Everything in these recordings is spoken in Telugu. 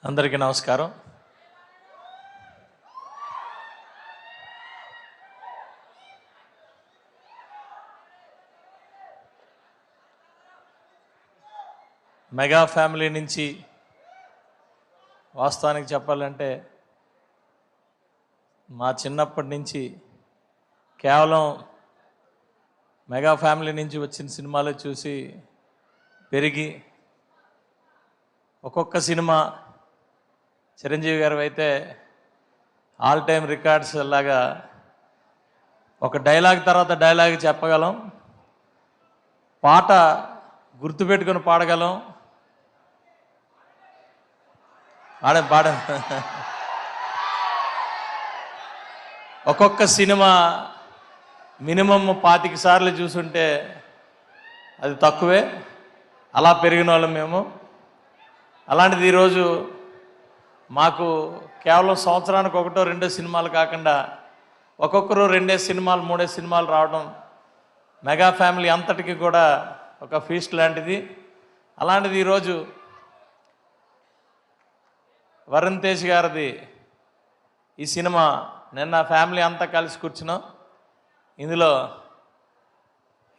అందరికీ నమస్కారం. మెగా ఫ్యామిలీ నుంచి వాస్తవానికి చెప్పాలంటే మా చిన్నప్పటి నుంచి కేవలం మెగా ఫ్యామిలీ నుంచి వచ్చిన సినిమాలు చూసి పెరిగి ఒక్కొక్క సినిమా చిరంజీవి గారు అయితే ఆల్ టైమ్ రికార్డ్స్ లాగా ఒక డైలాగ్ తర్వాత డైలాగ్ చెప్పగలం, పాట గుర్తుపెట్టుకొని పాడగలం. పాడ ఒక్కొక్క సినిమా మినిమం 25 సార్లు చూసుంటే అది తక్కువే. అలా పెరిగిన వాళ్ళం మేము. అలాంటిది ఈరోజు మాకు కేవలం సంవత్సరానికి 1-2 సినిమాలు కాకుండా ఒక్కొక్కరు 2 సినిమాలు 3 సినిమాలు రావడం మెగా ఫ్యామిలీ అంతటికి కూడా ఒక ఫీస్ట్ లాంటిది. అలాంటిది ఈరోజు వరుణ్ తేజ్ గారిది ఈ సినిమా నిన్న ఫ్యామిలీ అంతా కలిసి కూర్చున్నాం. ఇందులో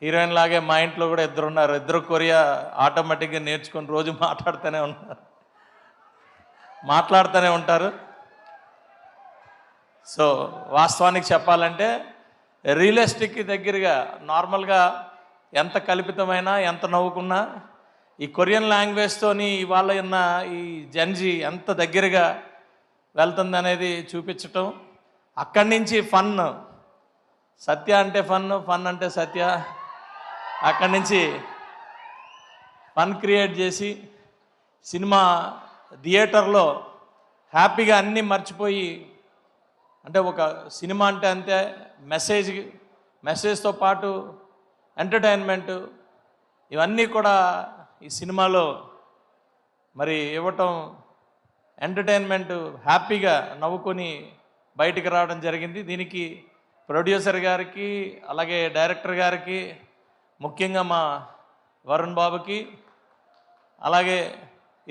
హీరోయిన్ లాగే మా ఇంట్లో కూడా ఇద్దరు ఉన్నారు. ఇద్దరు కొరియా ఆటోమేటిక్గా నేర్చుకొని రోజు మాట్లాడుతూనే ఉంటారు. సో వాస్తవానికి చెప్పాలంటే రియలిస్టిక్ దగ్గరగా నార్మల్గా ఎంత కల్పితమైనా ఎంత నవ్వుకున్నా ఈ కొరియన్ లాంగ్వేజ్తోని ఇవాళ ఉన్న ఈ జెన్జీ ఎంత దగ్గరగా వెళ్తుంది అనేది చూపించటం. అక్కడి నుంచి ఫన్, సత్య అంటే ఫన్ అంటే సత్య, అక్కడి నుంచి ఫన్ క్రియేట్ చేసి సినిమా థియేటర్లో హ్యాపీగా అన్నీ మర్చిపోయి, అంటే ఒక సినిమా అంటే అంతే మెసేజ్తో పాటు ఎంటర్టైన్మెంట్ ఇవన్నీ కూడా ఈ సినిమాలో మరి ఇవ్వటం, ఎంటర్టైన్మెంట్ హ్యాపీగా నవ్వుకొని బయటికి రావడం జరిగింది. దీనికి ప్రొడ్యూసర్ గారికి అలాగే డైరెక్టర్ గారికి, ముఖ్యంగా మా వరుణ్ బాబుకి అలాగే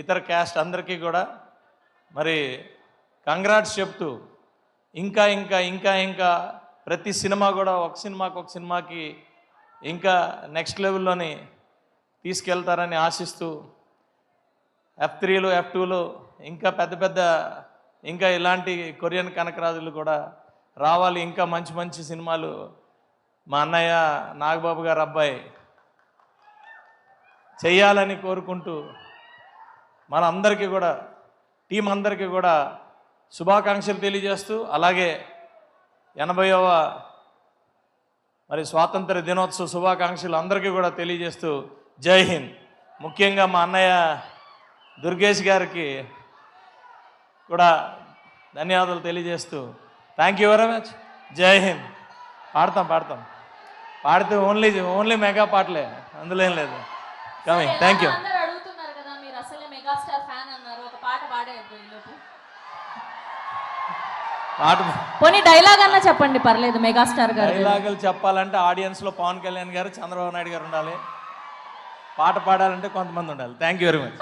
ఇతర క్యాస్ట్ అందరికీ కూడా మరి కంగ్రాట్స్ చెప్తూ ఇంకా ఇంకా ఇంకా ఇంకా ప్రతి సినిమా కూడా ఒక సినిమాకి ఇంకా నెక్స్ట్ లెవెల్లోని తీసుకెళ్తారని ఆశిస్తూ F3లు F2లు ఇంకా పెద్ద ఇంకా ఇలాంటి కొరియన్ కనకరాజులు కూడా రావాలి. ఇంకా మంచి మంచి సినిమాలు మా అన్నయ్య నాగబాబు గారు అబ్బాయి చెయ్యాలని కోరుకుంటూ మన అందరికీ కూడా టీం అందరికీ కూడా శుభాకాంక్షలు తెలియజేస్తూ, అలాగే 80వ మరి స్వాతంత్ర దినోత్సవ శుభాకాంక్షలు అందరికీ కూడా తెలియజేస్తూ జై హింద్. ముఖ్యంగా మా అన్నయ్య దుర్గేష్ గారికి కూడా ధన్యవాదాలు తెలియజేస్తూ థ్యాంక్ యూ వెరీ మచ్. జై హింద్. పాడితే ఓన్లీ మెగా పాటలే, అందులో ఏం లేదు. కమింగ్. Thank you. పోనీ డైలాగ్ అన్నా చెప్పండి, పర్లేదు. మెగాస్టార్ గారు డైలాగులు చెప్పాలంటే ఆడియన్స్లో పవన్ కళ్యాణ్ గారు, చంద్రబాబు నాయుడు గారు ఉండాలి. పాట పాడాలంటే కొంతమంది ఉండాలి. Thank you very much.